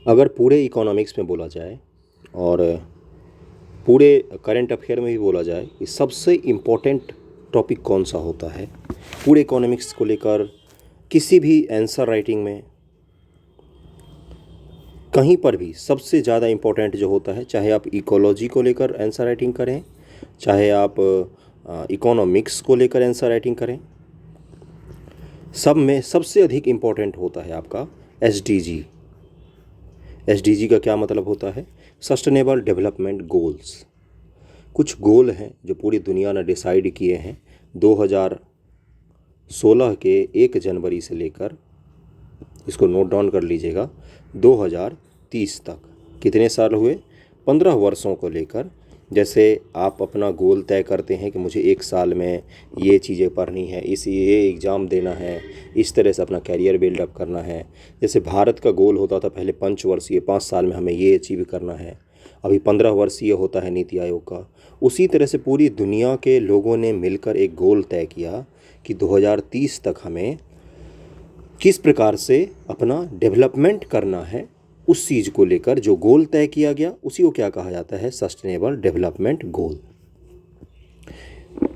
अगर पूरे इकोनॉमिक्स में बोला जाए और पूरे करंट अफेयर में भी बोला जाए कि सबसे इम्पोर्टेंट टॉपिक कौन सा होता है पूरे इकोनॉमिक्स को लेकर, किसी भी आंसर राइटिंग में कहीं पर भी सबसे ज़्यादा इम्पोर्टेंट जो होता है, चाहे आप इकोलॉजी को लेकर आंसर राइटिंग करें, चाहे आप इकोनॉमिक्स को लेकर आंसर राइटिंग करें, सब में सबसे अधिक इम्पोर्टेंट होता है आपका SDG। SDG का क्या मतलब होता है? Sustainable development goals. कुछ गोल हैं जो पूरी दुनिया ने डिसाइड किए हैं 2016 के 1 जनवरी से लेकर, इसको नोट डाउन कर लीजिएगा, 2030 तक। कितने साल हुए? 15 वर्षों को लेकर। जैसे आप अपना गोल तय करते हैं कि मुझे 1 साल में ये चीज़ें पढ़नी है, ये एग्ज़ाम देना है, इस तरह से अपना कैरियर बिल्डअप करना है। जैसे भारत का गोल होता था पहले 5 वर्षीय, 5 साल में हमें ये अचीव करना है, अभी 15 वर्षीय होता है नीति आयोग का। उसी तरह से पूरी दुनिया के लोगों ने मिलकर एक गोल तय किया कि 2030 तक हमें किस प्रकार से अपना डेवलपमेंट करना है। उस चीज़ को लेकर जो गोल तय किया गया उसी को क्या कहा जाता है? Sustainable development goal.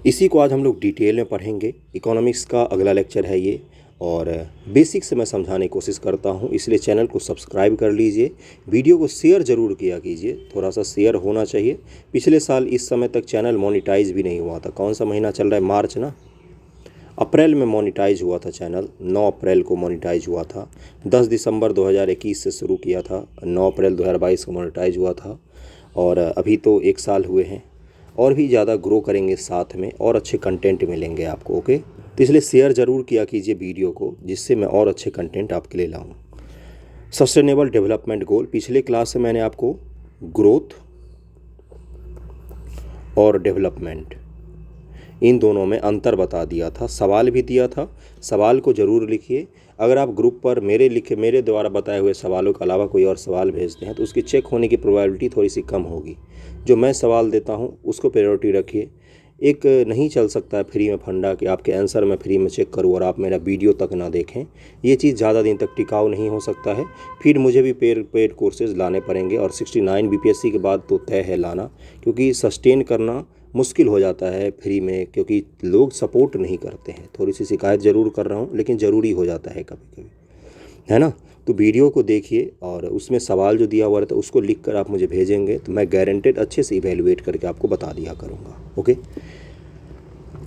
इसी को आज हम लोग डिटेल में पढ़ेंगे। इकोनॉमिक्स का अगला लेक्चर है ये, और बेसिक से मैं समझाने की कोशिश करता हूँ, इसलिए चैनल को सब्सक्राइब कर लीजिए, वीडियो को शेयर ज़रूर किया कीजिए, थोड़ा सा शेयर होना चाहिए। पिछले साल इस समय तक चैनल मोनेटाइज भी नहीं हुआ था। कौन सा महीना चल रहा है? मार्च ना, अप्रैल में मोनेटाइज हुआ था चैनल, 9 अप्रैल को मोनेटाइज हुआ था। 10 दिसंबर 2021 से शुरू किया था, 9 अप्रैल 2022 को मोनेटाइज हुआ था, और अभी तो 1 साल हुए हैं। और भी ज़्यादा ग्रो करेंगे साथ में, और अच्छे कंटेंट मिलेंगे आपको। ओके, तो इसलिए शेयर ज़रूर किया कीजिए वीडियो को, जिससे मैं और अच्छे कंटेंट आपके लिए लाऊँ। सस्टेनेबल डेवलपमेंट गोल, पिछले क्लास से मैंने आपको ग्रोथ और डेवलपमेंट, इन दोनों में अंतर बता दिया था, सवाल भी दिया था। सवाल को ज़रूर लिखिए। अगर आप ग्रुप पर मेरे द्वारा बताए हुए सवालों के अलावा कोई और सवाल भेजते हैं तो उसकी चेक होने की प्रोबेबिलिटी थोड़ी सी कम होगी। जो मैं सवाल देता हूं उसको प्रायोरिटी रखिए। एक नहीं चल सकता है फ्री में फंडा कि आपके आंसर मैं फ्री में चेक करूं और आप मेरा वीडियो तक ना देखें। ये चीज़ ज़्यादा दिन तक टिकाऊ नहीं हो सकता है। फिर मुझे भी पेड कोर्सेज़ लाने पड़ेंगे, और 69 BPSC के बाद तो तय है लाना, क्योंकि सस्टेन करना मुश्किल हो जाता है फ्री में, क्योंकि लोग सपोर्ट नहीं करते हैं। थोड़ी सी शिकायत ज़रूर कर रहा हूँ, लेकिन ज़रूरी हो जाता है कभी कभी, है ना। तो वीडियो को देखिए, और उसमें सवाल जो दिया हुआ रहता है उसको लिख कर आप मुझे भेजेंगे तो मैं गारंटेड अच्छे से इवेलुएट करके आपको बता दिया करूँगा। ओके,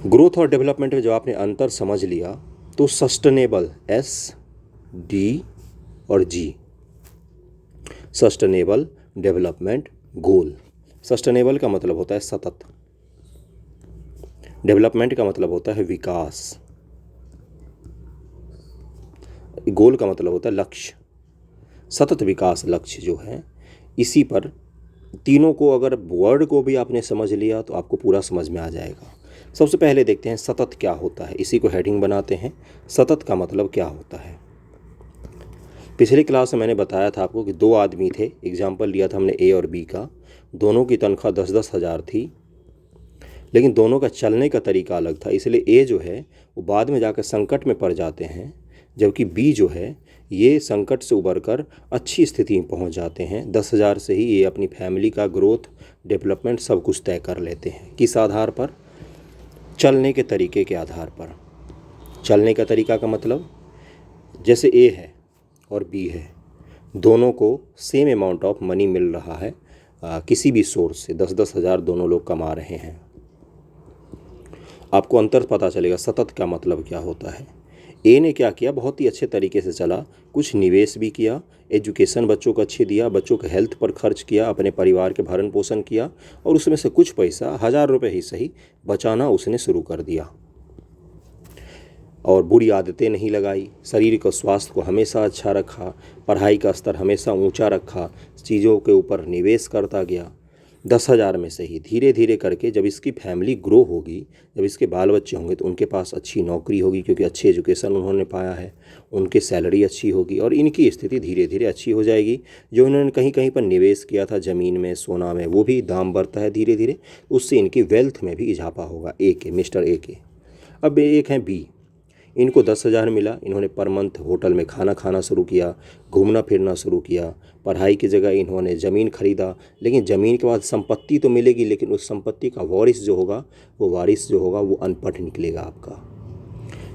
ग्रोथ और डेवलपमेंट में जब आपने अंतर समझ लिया तो सस्टेनेबल, SD और G, sustainable development goal. Sustainable का मतलब होता है सतत, डेवलपमेंट का मतलब होता है विकास, गोल का मतलब होता है लक्ष्य। सतत विकास लक्ष्य जो है, इसी पर तीनों को अगर वर्ड को भी आपने समझ लिया तो आपको पूरा समझ में आ जाएगा। सबसे पहले देखते हैं सतत क्या होता है, इसी को हेडिंग बनाते हैं। सतत का मतलब क्या होता है? पिछली क्लास में मैंने बताया था आपको कि 2 आदमी थे, एग्जाम्पल लिया था हमने A और B का। दोनों की तनख्वाह 10-10 हज़ार थी, लेकिन दोनों का चलने का तरीका अलग था, इसलिए A जो है वो बाद में जाकर संकट में पड़ जाते हैं, जबकि B जो है ये संकट से उबरकर अच्छी स्थिति में पहुंच जाते हैं। 10,000 से ही ये अपनी फैमिली का ग्रोथ, डेवलपमेंट सब कुछ तय कर लेते हैं। किस आधार पर? चलने के तरीके के आधार पर। चलने का तरीका का मतलब, जैसे A है और B है, दोनों को सेम अमाउंट ऑफ मनी मिल रहा है, किसी भी सोर्स से 10-10 हज़ार दोनों लोग कमा रहे हैं। आपको अंतर पता चलेगा सतत का मतलब क्या होता है। ए ने क्या किया? बहुत ही अच्छे तरीके से चला, कुछ निवेश भी किया, एजुकेशन बच्चों को अच्छी दिया, बच्चों के हेल्थ पर खर्च किया, अपने परिवार के भरण पोषण किया, और उसमें से कुछ पैसा, 1000 रुपये ही सही, बचाना उसने शुरू कर दिया। और बुरी आदतें नहीं लगाई, शरीर को, स्वास्थ्य को हमेशा अच्छा रखा, पढ़ाई का स्तर हमेशा ऊंचा रखा, चीज़ों के ऊपर निवेश करता गया। 10,000 में से ही धीरे धीरे करके जब इसकी फैमिली ग्रो होगी, जब इसके बाल बच्चे होंगे तो उनके पास अच्छी नौकरी होगी, क्योंकि अच्छी एजुकेशन उन्होंने पाया है, उनकी सैलरी अच्छी होगी और इनकी स्थिति धीरे धीरे अच्छी हो जाएगी। जो इन्होंने कहीं कहीं पर निवेश किया था ज़मीन में, सोना में, वो भी दाम बढ़ता है धीरे धीरे, उससे इनकी वेल्थ में भी इजाफा होगा। ए के, मिस्टर ए के। अब एक हैं बी। इनको 10,000 मिला, इन्होंने पर मंथ होटल में खाना खाना शुरू किया, घूमना फिरना शुरू किया, पढ़ाई की जगह इन्होंने ज़मीन खरीदा। लेकिन ज़मीन के बाद संपत्ति तो मिलेगी, लेकिन उस संपत्ति का वारिस जो होगा वो अनपढ़ निकलेगा आपका।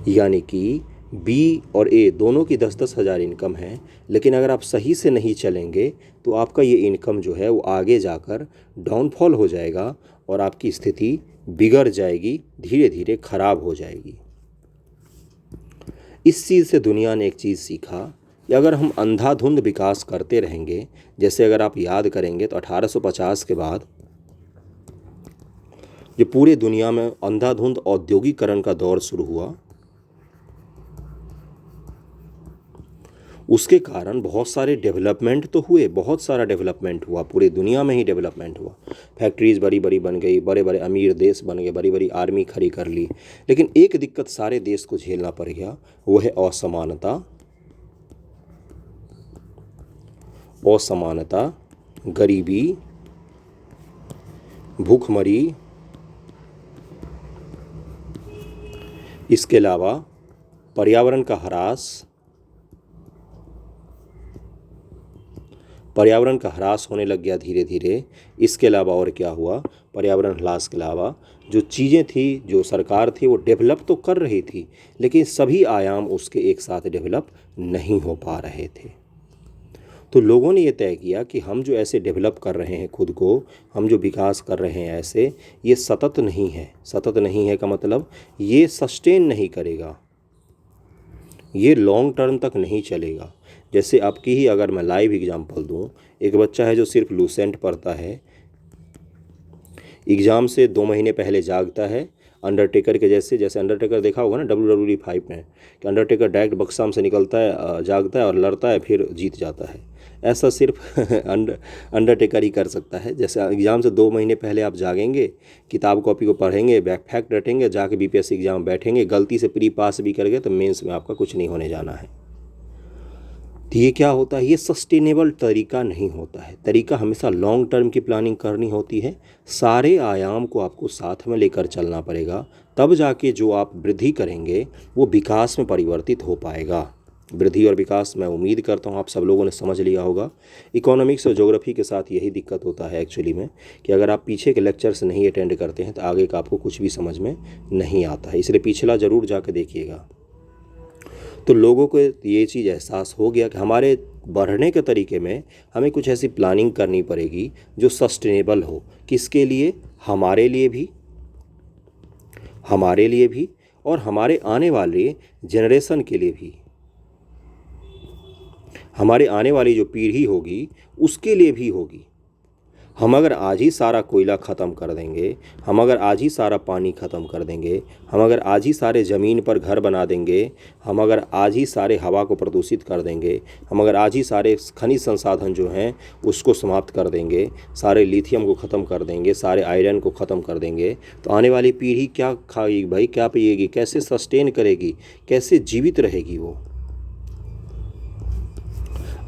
यानी कि बी और ए दोनों की 10-10 हज़ार इनकम है, लेकिन अगर आप सही से नहीं चलेंगे तो आपका ये इनकम जो है वो आगे जाकर डाउनफॉल हो जाएगा और आपकी स्थिति बिगड़ जाएगी, धीरे धीरे खराब हो जाएगी। इस चीज़ से दुनिया ने एक चीज़ सीखा कि अगर हम अंधाधुंध विकास करते रहेंगे, जैसे अगर आप याद करेंगे तो 1850 के बाद जो पूरे दुनिया में अंधाधुंध औद्योगिकरण का दौर शुरू हुआ, उसके कारण बहुत सारे डेवलपमेंट तो हुए, बहुत सारा डेवलपमेंट हुआ, पूरे दुनिया में ही डेवलपमेंट हुआ। फैक्ट्रीज बड़ी बड़ी बन गई, बड़े बड़े अमीर देश बन गए, बड़ी बड़ी आर्मी खड़ी कर ली। लेकिन एक दिक्कत सारे देश को झेलना पड़ गया, वो है असमानता, गरीबी, भूखमरी, इसके अलावा पर्यावरण का ह्रास होने लग गया धीरे धीरे। इसके अलावा और क्या हुआ, पर्यावरण ह्रास के अलावा जो चीज़ें थी, जो सरकार थी, वो डेवलप तो कर रही थी, लेकिन सभी आयाम उसके एक साथ डेवलप नहीं हो पा रहे थे। तो लोगों ने ये तय किया कि हम जो ऐसे डेवलप कर रहे हैं खुद को, हम जो विकास कर रहे हैं ऐसे, ये सतत नहीं है। सतत नहीं है का मतलब ये सस्टेन नहीं करेगा, ये लॉन्ग टर्म तक नहीं चलेगा। जैसे आपकी ही अगर मैं लाइव एग्जांपल दूं, एक बच्चा है जो सिर्फ लूसेंट पढ़ता है, एग्ज़ाम से 2 महीने पहले जागता है, अंडरटेकर के जैसे अंडरटेकर देखा होगा ना WWE5 में, कि अंडरटेकर डायरेक्ट बक्साम से निकलता है, जागता है और लड़ता है, फिर जीत जाता है। ऐसा सिर्फ अंडरटेकर ही कर सकता है। जैसे एग्ज़ाम से 2 महीने पहले आप जागेंगे, किताब कॉपी को पढ़ेंगे, बैक फैक्ट रटेंगे, जाके BPSC एग्ज़ाम बैठेंगे, गलती से प्री पास भी कर गए तो मेंस में आपका कुछ नहीं होने जाना है। तो ये क्या होता है, ये सस्टेनेबल तरीका नहीं होता है। तरीका हमेशा लॉन्ग टर्म की प्लानिंग करनी होती है, सारे आयाम को आपको साथ में लेकर चलना पड़ेगा, तब जाके जो आप वृद्धि करेंगे वो विकास में परिवर्तित हो पाएगा। वृद्धि और विकास मैं उम्मीद करता हूँ आप सब लोगों ने समझ लिया होगा। इकोनॉमिक्स और ज्योग्राफी के साथ यही दिक्कत होता है एक्चुअली में, कि अगर आप पीछे के लेक्चर्स नहीं अटेंड करते हैं तो आगे का आपको कुछ भी समझ में नहीं आता है, इसलिए पिछला ज़रूर जाकर देखिएगा। तो लोगों को ये चीज़ एहसास हो गया कि हमारे बढ़ने के तरीके में हमें कुछ ऐसी प्लानिंग करनी पड़ेगी जो सस्टेनेबल हो। किसके लिए, हमारे लिए भी और हमारे आने वाले जनरेशन के लिए भी। हमारे आने वाली जो पीढ़ी होगी उसके लिए भी होगी। हम अगर आज ही सारा कोयला ख़त्म कर देंगे, हम अगर आज ही सारा पानी ख़त्म कर देंगे, हम अगर आज ही सारे ज़मीन पर घर बना देंगे, हम अगर आज ही सारे हवा को प्रदूषित कर देंगे, हम अगर आज ही सारे खनिज संसाधन जो हैं उसको समाप्त कर देंगे, सारे लिथियम को ख़त्म कर देंगे, सारे आयरन को ख़त्म कर देंगे, तो आने वाली पीढ़ी क्या खाएगी भाई, क्या पिएगी, कैसे सस्टेन करेगी, कैसे जीवित रहेगी वो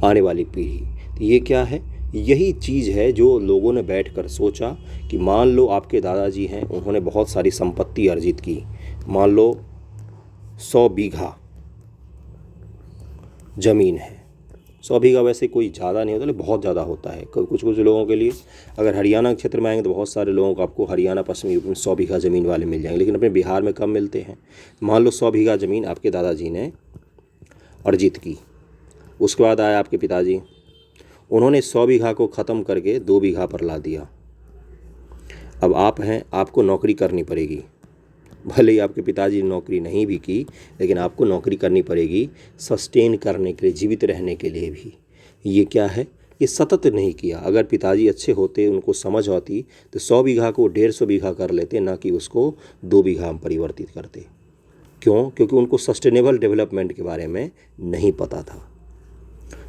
आने वाली पीढ़ी। तो ये क्या है, यही चीज़ है जो लोगों ने बैठकर सोचा कि मान लो आपके दादाजी हैं, उन्होंने बहुत सारी संपत्ति अर्जित की, मान लो 100 बीघा ज़मीन है। 100 बीघा वैसे कोई ज़्यादा नहीं होता, लेकिन बहुत ज़्यादा होता है कुछ लोगों के लिए। अगर हरियाणा क्षेत्र में आएंगे तो बहुत सारे लोगों को आपको हरियाणा पश्चिमी यूपी में 100 बीघा ज़मीन वाले मिल जाएंगे, लेकिन अपने बिहार में कम मिलते हैं। मान लो 100 बीघा ज़मीन आपके दादाजी ने अर्जित की, उसके बाद आए आपके पिताजी, उन्होंने 100 बीघा को ख़त्म करके 2 बीघा पर ला दिया। अब आप हैं, आपको नौकरी करनी पड़ेगी, भले ही आपके पिताजी ने नौकरी नहीं भी की, लेकिन आपको नौकरी करनी पड़ेगी सस्टेन करने के लिए, जीवित रहने के लिए भी। ये क्या है, ये सतत नहीं किया। अगर पिताजी अच्छे होते, उनको समझ होती, तो 100 बीघा को 150 बीघा कर लेते, ना कि उसको 2 बीघा में परिवर्तित करते। क्यों? क्योंकि उनको सस्टेनेबल डेवलपमेंट के बारे में नहीं पता था।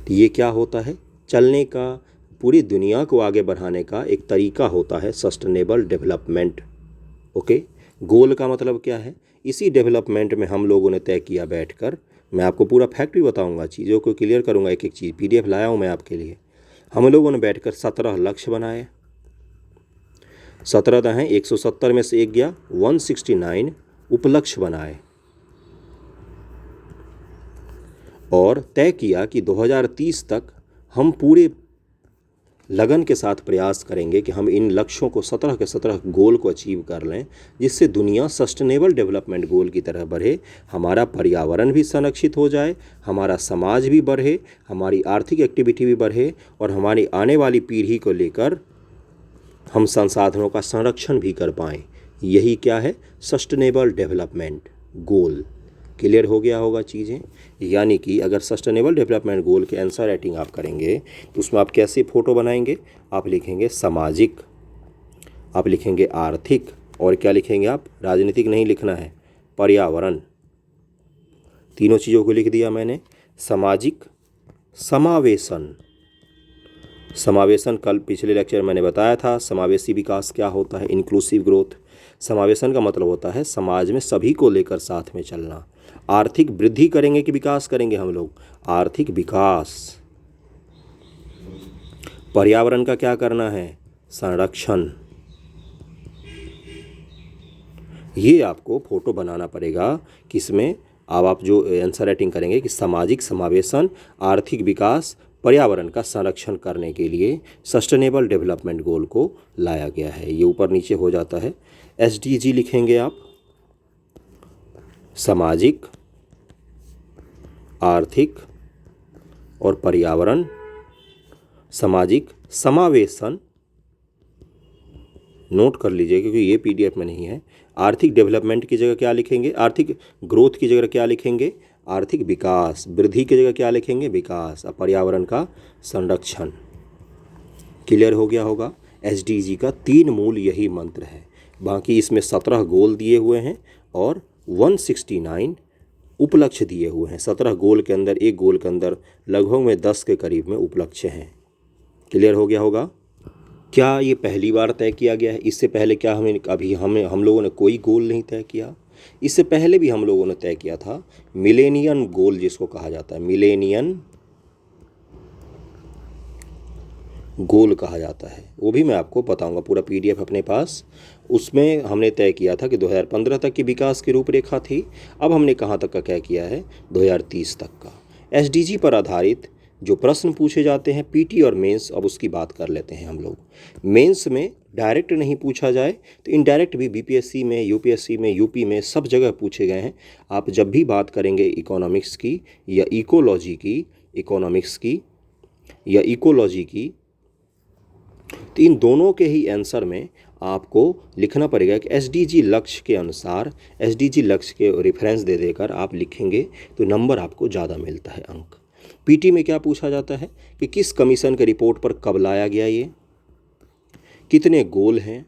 तो ये क्या होता है, चलने का, पूरी दुनिया को आगे बढ़ाने का एक तरीका होता है सस्टेनेबल डेवलपमेंट। ओके, गोल का मतलब क्या है, इसी डेवलपमेंट में हम लोगों ने तय किया बैठकर। मैं आपको पूरा फैक्ट भी बताऊंगा, चीज़ों को क्लियर करूंगा, एक एक चीज़ PDF लाया हूं मैं आपके लिए। हम लोगों ने बैठकर 17 लक्ष्य बनाए। 17 हैं, 170 में से एक गया, 169 उपलक्ष्य बनाए। और तय किया कि 2030 तक हम पूरे लगन के साथ प्रयास करेंगे कि हम इन लक्ष्यों को 17 के 17 गोल को अचीव कर लें, जिससे दुनिया सस्टेनेबल डेवलपमेंट गोल की तरह बढ़े, हमारा पर्यावरण भी संरक्षित हो जाए, हमारा समाज भी बढ़े, हमारी आर्थिक एक्टिविटी भी बढ़े और हमारी आने वाली पीढ़ी को लेकर हम संसाधनों का संरक्षण भी कर पाएँ। यही क्या है? Sustainable development goal. क्लियर हो गया होगा चीज़ें। यानी कि अगर सस्टेनेबल डेवलपमेंट गोल के आंसर राइटिंग आप करेंगे तो उसमें आप कैसे फ़ोटो बनाएंगे? आप लिखेंगे सामाजिक, आप लिखेंगे आर्थिक, और क्या लिखेंगे आप? राजनीतिक नहीं लिखना है, पर्यावरण। तीनों चीज़ों को लिख दिया मैंने। सामाजिक, समावेशन। समावेशन कल पिछले लेक्चर मैंने बताया था, समावेशी विकास क्या होता है? Inclusive growth. समावेशन का मतलब होता है समाज में सभी को लेकर साथ में चलना। आर्थिक वृद्धि करेंगे कि विकास करेंगे हम लोग? आर्थिक विकास। पर्यावरण का क्या करना है? संरक्षण। ये आपको फोटो बनाना पड़ेगा। किसमें? अब आप जो आंसर राइटिंग करेंगे कि सामाजिक समावेशन, आर्थिक विकास, पर्यावरण का संरक्षण करने के लिए सस्टेनेबल डेवलपमेंट गोल को लाया गया है। ये ऊपर नीचे हो जाता है। SDG लिखेंगे आप, सामाजिक, आर्थिक और पर्यावरण, सामाजिक समावेशन, नोट कर लीजिए क्योंकि ये PDF में नहीं है। आर्थिक डेवलपमेंट की जगह क्या लिखेंगे? आर्थिक ग्रोथ की जगह क्या लिखेंगे? आर्थिक विकास। वृद्धि की जगह क्या लिखेंगे? विकास। और पर्यावरण का संरक्षण। क्लियर हो गया होगा। SDG का 3 मूल यही मंत्र है। बाकी इसमें 17 गोल दिए हुए हैं और 169 उपलक्ष्य दिए हुए हैं। 17 गोल के अंदर, एक गोल के अंदर लगभग में 10 के करीब में उपलक्ष्य हैं। क्लियर हो गया होगा। क्या ये पहली बार तय किया गया है? इससे पहले क्या हम लोगों ने कोई गोल नहीं तय किया? इससे पहले भी हम लोगों ने तय किया था मिलेनियम गोल, जिसको कहा जाता है मिलेनियम गोल कहा जाता है। वो भी मैं आपको बताऊंगा, पूरा PDF अपने पास। उसमें हमने तय किया था कि 2015 तक की विकास की रूपरेखा थी। अब हमने कहाँ तक का तय किया है? 2030 तक का। SDG पर आधारित जो प्रश्न पूछे जाते हैं PT और मेंस, अब उसकी बात कर लेते हैं हम लोग। मेंस में डायरेक्ट नहीं पूछा जाए तो इनडायरेक्ट भी BPSC में, UPSC में, UP में सब जगह पूछे गए हैं। आप जब भी बात करेंगे इकोनॉमिक्स की या इकोलॉजी की, इकोनॉमिक्स की या इकोलॉजी की, तो इन दोनों के ही आंसर में आपको लिखना पड़ेगा कि SDG लक्ष्य के अनुसार, SDG लक्ष्य के रेफरेंस दे देकर आप लिखेंगे तो नंबर आपको ज़्यादा मिलता है, अंक। PT में क्या पूछा जाता है कि किस कमीशन के रिपोर्ट पर कब लाया गया, ये कितने गोल हैं।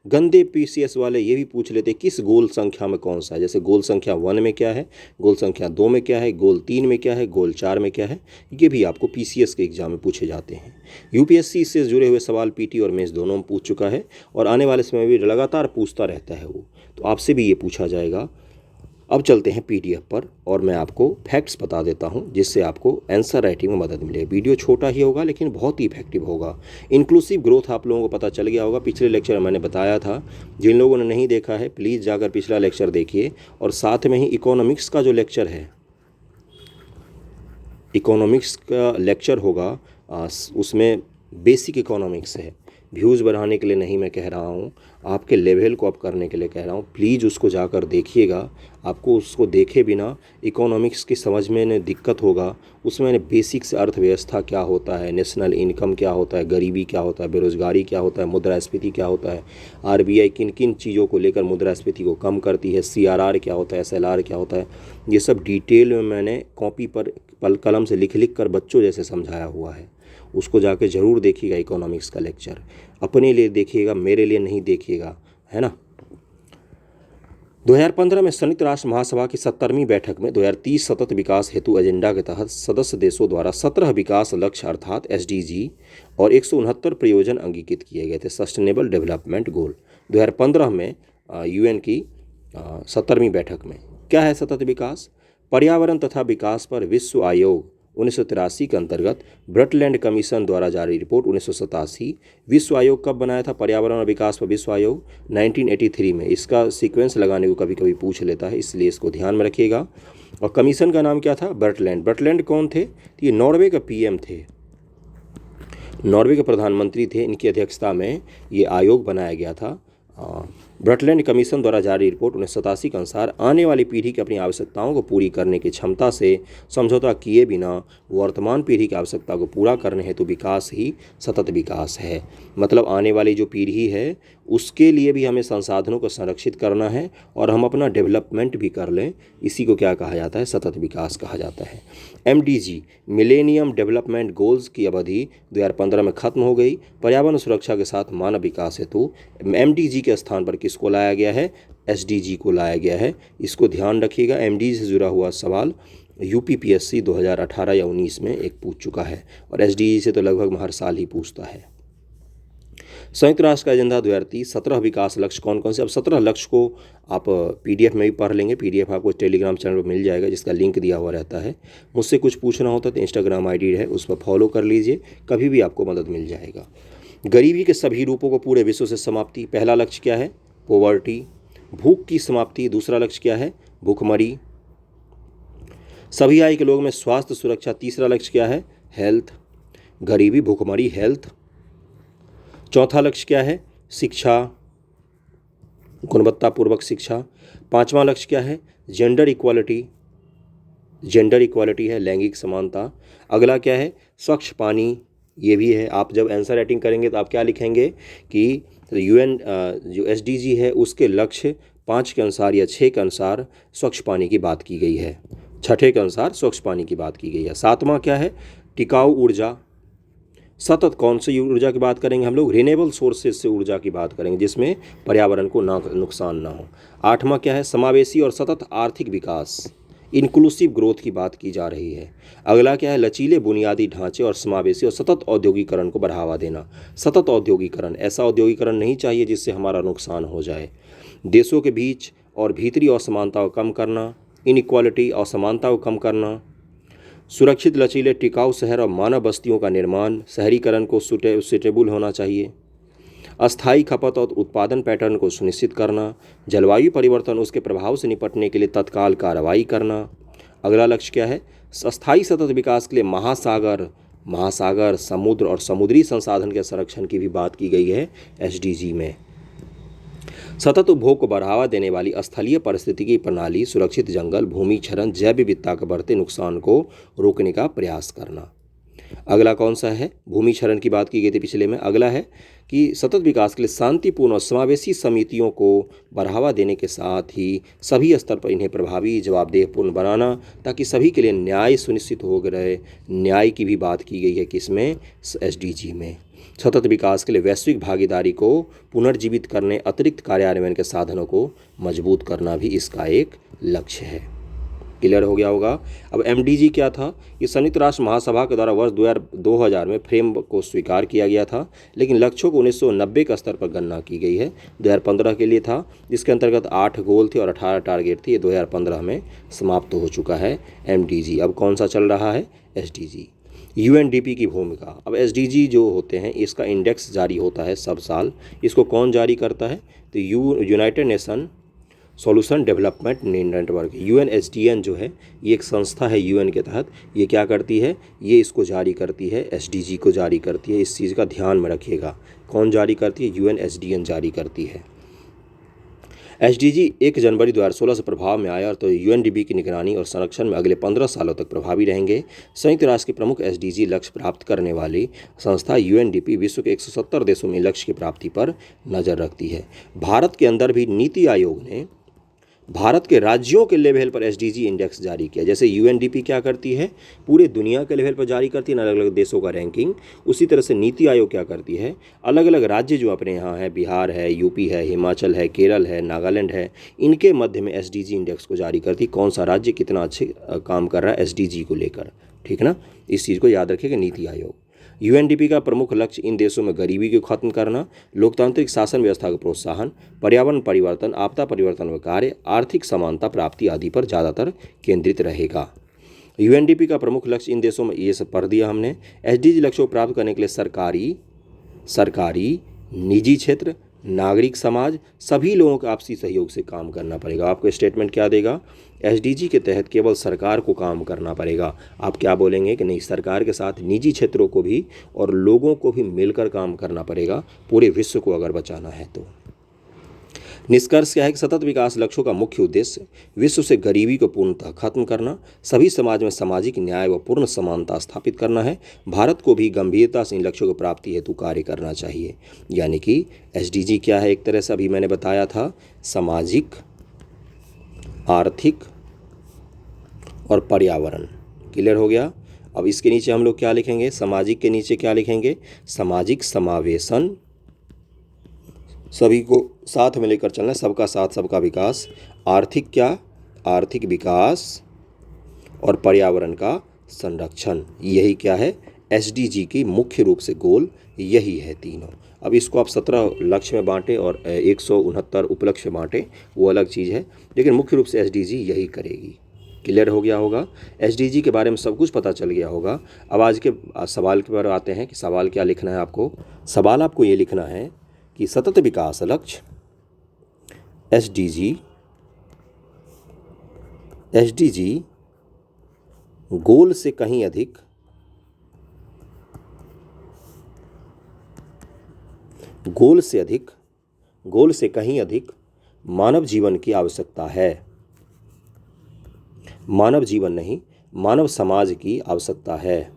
गंदे PCS वाले ये भी पूछ लेते किस गोल संख्या में कौन सा है, जैसे गोल संख्या 1 में क्या है, गोल संख्या 2 में क्या है, गोल 3 में क्या है, गोल 4 में क्या है। ये भी आपको PCS के एग्जाम में पूछे जाते हैं। UPSC से जुड़े हुए सवाल PT और मेंस दोनों में पूछ चुका है और आने वाले समय में भी लगातार पूछता रहता है वो, तो आपसे भी ये पूछा जाएगा। अब चलते हैं PDF पर और मैं आपको फैक्ट्स बता देता हूं जिससे आपको आंसर राइटिंग में मदद मिलेगी। वीडियो छोटा ही होगा लेकिन बहुत ही इफेक्टिव होगा। इंक्लूसिव ग्रोथ आप लोगों को पता चल गया होगा, पिछले लेक्चर में मैंने बताया था। जिन लोगों ने नहीं देखा है प्लीज़ जाकर पिछला लेक्चर देखिए। और साथ में ही इकोनॉमिक्स का जो लेक्चर है, इकोनॉमिक्स का लेक्चर होगा, उसमें बेसिक इकोनॉमिक्स है। व्यूज़ बढ़ाने के लिए नहीं मैं कह रहा हूँ, आपके लेवल को अप करने के लिए कह रहा हूँ। प्लीज़ उसको जाकर देखिएगा। आपको उसको देखे बिना इकोनॉमिक्स की समझ में दिक्कत होगा। उसमें बेसिक से अर्थव्यवस्था क्या होता है, नेशनल इनकम क्या होता है, गरीबी क्या होता है, बेरोज़गारी क्या होता है, मुद्रास्फीति क्या होता है, RBI किन किन चीज़ों को लेकर मुद्रास्फीति को कम करती है, CRR क्या होता है, SLR क्या होता है, ये सब डिटेल में मैंने कॉपी पर कलम से लिख कर बच्चों जैसे समझाया हुआ है। उसको जाके ज़रूर देखिएगा। इकोनॉमिक्स का लेक्चर अपने लिए देखिएगा, मेरे लिए नहीं देखिएगा, है ना। 2015 में संयुक्त राष्ट्र महासभा की 70वीं बैठक में 2030 सतत विकास हेतु एजेंडा के तहत सदस्य देशों द्वारा 17 विकास लक्ष्य अर्थात SDG और 169 प्रयोजन अंगीकृत किए गए थे, सस्टेनेबल डेवलपमेंट गोल। 2015 में UN की 70वीं बैठक में क्या है सतत विकास? पर्यावरण तथा विकास पर विश्व आयोग 1983 के अंतर्गत ब्रटलैंड कमीशन द्वारा जारी रिपोर्ट 1987। विश्व आयोग कब बनाया था पर्यावरण और विकास पर विश्व आयोग? 1983 में। इसका सीक्वेंस लगाने को कभी कभी पूछ लेता है, इसलिए इसको ध्यान में रखिएगा। और कमीशन का नाम क्या था? ब्रटलैंड। ब्रटलैंड कौन थे? तो ये नॉर्वे का पीएम थे, नॉर्वे के प्रधानमंत्री थे। इनकी अध्यक्षता में ये आयोग बनाया गया था। ब्रटलैंड कमीशन द्वारा जारी रिपोर्ट 1987 के अनुसार आने वाली पीढ़ी की अपनी आवश्यकताओं को पूरी करने की क्षमता से समझौता किए बिना वर्तमान पीढ़ी की आवश्यकता को पूरा करने हेतु विकास ही सतत विकास है। मतलब आने वाली जो पीढ़ी है उसके लिए भी हमें संसाधनों को संरक्षित करना है और हम अपना डेवलपमेंट भी कर लें। इसी को क्या कहा जाता है? सतत विकास कहा जाता है। MDG मिलेनियम डेवलपमेंट गोल्स की अवधि 2015 में खत्म हो गई। पर्यावरण सुरक्षा के साथ मानव विकास हेतु MDG के स्थान पर किसको लाया गया है? SDG को लाया गया है। इसको ध्यान रखिएगा। MDG से जुड़ा हुआ सवाल UPPSC 2018 या 19 में एक पूछ चुका है और SDG से तो लगभग हर साल ही पूछता है। संयुक्त राष्ट्र का एजेंडा 2030 17 विकास लक्ष्य कौन कौन से? अब 17 लक्ष्य को आप PDF में भी पढ़ लेंगे। PDF आपको टेलीग्राम चैनल पर मिल जाएगा जिसका लिंक दिया हुआ रहता है। मुझसे कुछ पूछना होता तो Instagram ID है, उस पर फॉलो कर लीजिए, कभी भी आपको मदद मिल जाएगा। गरीबी के सभी रूपों को पूरे विश्व से समाप्ति, पहला लक्ष्य क्या है? पॉवर्टी। भूख की समाप्ति, दूसरा लक्ष्य क्या है? भूखमरी। सभी आयु के लोगों में स्वास्थ्य सुरक्षा, तीसरा लक्ष्य क्या है? हेल्थ। गरीबी, भूखमरी, हेल्थ। चौथा लक्ष्य क्या है? शिक्षा, गुणवत्तापूर्वक शिक्षा। पांचवा लक्ष्य क्या है? Gender equality. जेंडर इक्वालिटी है, लैंगिक समानता। अगला क्या है? स्वच्छ पानी, ये भी है। आप जब आंसर राइटिंग करेंगे तो आप क्या लिखेंगे कि UN जो SDG है उसके लक्ष्य 5 के अनुसार या 6 के अनुसार स्वच्छ पानी की बात की गई है, छठे के अनुसार स्वच्छ पानी की बात की गई है। सातवां क्या है? टिकाऊ ऊर्जा। सतत कौन सी ऊर्जा की बात करेंगे हम लोग? रिन्यूएबल सोर्सेज से ऊर्जा की बात करेंगे जिसमें पर्यावरण को नुकसान ना हो। आठवां क्या है? समावेशी और सतत आर्थिक विकास, इंक्लूसिव ग्रोथ की बात की जा रही है। अगला क्या है? लचीले बुनियादी ढांचे और समावेशी और सतत औद्योगिकरण को बढ़ावा देना। सतत औद्योगिकरण, ऐसा औद्योगिकरण नहीं चाहिए जिससे हमारा नुकसान हो जाए। देशों के बीच और भीतरी असमानता को कम करना, इनइक्वालिटी, असमानता को कम करना। सुरक्षित, लचीले, टिकाऊ शहर और मानव बस्तियों का निर्माण, शहरीकरण को सुटेबल होना चाहिए। अस्थायी खपत और उत्पादन पैटर्न को सुनिश्चित करना। जलवायु परिवर्तन, उसके प्रभाव से निपटने के लिए तत्काल कार्रवाई करना। अगला लक्ष्य क्या है? अस्थायी सतत विकास के लिए महासागर, समुद्र और समुद्री संसाधन के संरक्षण की भी बात की गई है SDG में। सतत उपभोग को बढ़ावा देने वाली स्थलीय पारिस्थितिकी प्रणाली, सुरक्षित जंगल, भूमि क्षरण, जैव विविधता के बढ़ते नुकसान को रोकने का प्रयास करना। अगला कौन सा है? भूमि क्षरण की बात की गई थी पिछले में। अगला है कि सतत विकास के लिए शांतिपूर्ण और समावेशी समितियों को बढ़ावा देने के साथ ही सभी स्तर पर इन्हें प्रभावी, जवाबदेहपूर्ण बनाना ताकि सभी के लिए न्याय सुनिश्चित हो रहे। न्याय की भी बात की गई है किसमें? SDG में। सतत विकास के लिए वैश्विक भागीदारी को पुनर्जीवित करने, अतिरिक्त कार्यान्वयन के साधनों को मजबूत करना भी इसका एक लक्ष्य है। क्लियर हो गया होगा। अब MDG क्या था? ये संयुक्त राष्ट्र महासभा के द्वारा वर्ष 2000 में फ्रेम को स्वीकार किया गया था, लेकिन लक्ष्यों को 1990 के स्तर पर गणना की गई है। 2015 के लिए था, जिसके अंतर्गत 8 गोल थे और 18 टारगेट थे। ये 2015 में समाप्त हो चुका है MDG। अब कौन सा चल रहा है? SDG। UNDP की भूमिका। अब SDG जो होते हैं इसका इंडेक्स जारी होता है सब साल। इसको कौन जारी करता है? तो United nation solution development network, UNSDN जो है ये एक संस्था है UN के तहत। ये क्या करती है? ये इसको जारी करती है, SDG को जारी करती है। इस चीज़ का ध्यान में रखिएगा। कौन जारी करती है? UNSDN जारी करती है। SDG 1 जनवरी 2016 से प्रभाव में आया और तो UNDP की निगरानी और संरक्षण में अगले 15 सालों तक प्रभावी रहेंगे। संयुक्त राष्ट्र की प्रमुख SDG लक्ष्य प्राप्त करने वाली संस्था UNDP विश्व के 170 देशों में लक्ष्य की प्राप्ति पर नज़र रखती है। भारत के अंदर भी नीति आयोग ने भारत के राज्यों के लेवल पर SDG इंडेक्स जारी किया। जैसे UNDP क्या करती है? पूरे दुनिया के लेवल पर जारी करती है अलग अलग देशों का रैंकिंग। उसी तरह से नीति आयोग क्या करती है? अलग अलग राज्य जो अपने यहाँ है, बिहार है, UP है, हिमाचल है, केरल है, नागालैंड है, इनके मध्य में SDG इंडेक्स को जारी करती। कौन सा राज्य कितना अच्छे काम कर रहा है SDG को लेकर, ठीक ना? इस चीज़ को याद रखिएगा, नीति आयोग। UNDP का प्रमुख लक्ष्य इन देशों में गरीबी को खत्म करना, लोकतांत्रिक शासन व्यवस्था का प्रोत्साहन, पर्यावरण परिवर्तन, आपदा परिवर्तन व कार्य, आर्थिक समानता प्राप्ति आदि पर ज़्यादातर केंद्रित रहेगा। यूएनडीपी का प्रमुख लक्ष्य इन देशों में, ये सब पढ़ दिया हमने। एसडीजी लक्ष्यों को प्राप्त करने के लिए सरकारी, निजी क्षेत्र, नागरिक समाज, सभी लोगों के आपसी सहयोग से काम करना पड़ेगा। आपको स्टेटमेंट क्या देगा? एसडीजी के तहत केवल सरकार को काम करना पड़ेगा। आप क्या बोलेंगे कि नहीं, सरकार के साथ निजी क्षेत्रों को भी और लोगों को भी मिलकर काम करना पड़ेगा पूरे विश्व को अगर बचाना है तो। निष्कर्ष क्या है कि सतत विकास लक्ष्यों का मुख्य उद्देश्य विश्व से गरीबी को पूर्णतः खत्म करना, सभी समाज में सामाजिक न्याय व पूर्ण समानता स्थापित करना है। भारत को भी गंभीरता से इन लक्ष्यों की प्राप्ति हेतु कार्य करना चाहिए। यानी कि एसडीजी क्या है? एक तरह से अभी मैंने बताया था, सामाजिक, आर्थिक और पर्यावरण। क्लियर हो गया? अब इसके नीचे हम लोग क्या लिखेंगे? सामाजिक के नीचे क्या लिखेंगे? सामाजिक समावेशन, सभी को साथ में लेकर चलना, सबका साथ सबका विकास। आर्थिक क्या? आर्थिक विकास और पर्यावरण का संरक्षण। यही क्या है? एसडीजी की मुख्य रूप से गोल यही है तीनों। अब इसको आप 17 लक्ष्य में बांटें और 169 उपलक्ष्य बांटें, वो अलग चीज़ है, लेकिन मुख्य रूप से एसडीजी यही करेगी। क्लियर हो गया होगा? एसडीजी के बारे में सब कुछ पता चल गया होगा। अब आज के सवाल के बारे में आते हैं कि सवाल क्या लिखना है आपको। सवाल आपको ये लिखना है कि सतत विकास लक्ष्य एसडीजी गोल से कहीं अधिक मानव जीवन की आवश्यकता है। मानव जीवन नहीं, मानव समाज की आवश्यकता है।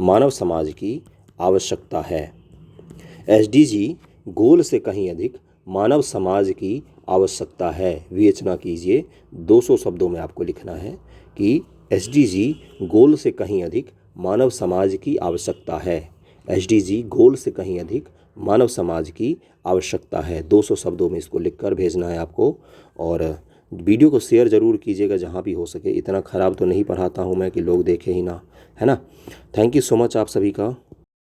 मानव समाज की आवश्यकता है। एसडीजी गोल से कहीं अधिक मानव समाज की आवश्यकता है। विवेचना कीजिए, 200 शब्दों में आपको लिखना है कि एसडीजी गोल से कहीं अधिक मानव समाज की आवश्यकता है। एसडीजी गोल से कहीं अधिक मानव समाज की आवश्यकता है। 200 शब्दों में इसको लिखकर भेजना है आपको। और वीडियो को शेयर ज़रूर कीजिएगा जहाँ भी हो सके। इतना ख़राब तो नहीं पढ़ाता हूँ मैं कि लोग देखें ही ना, है ना। थैंक यू सो मच आप सभी का।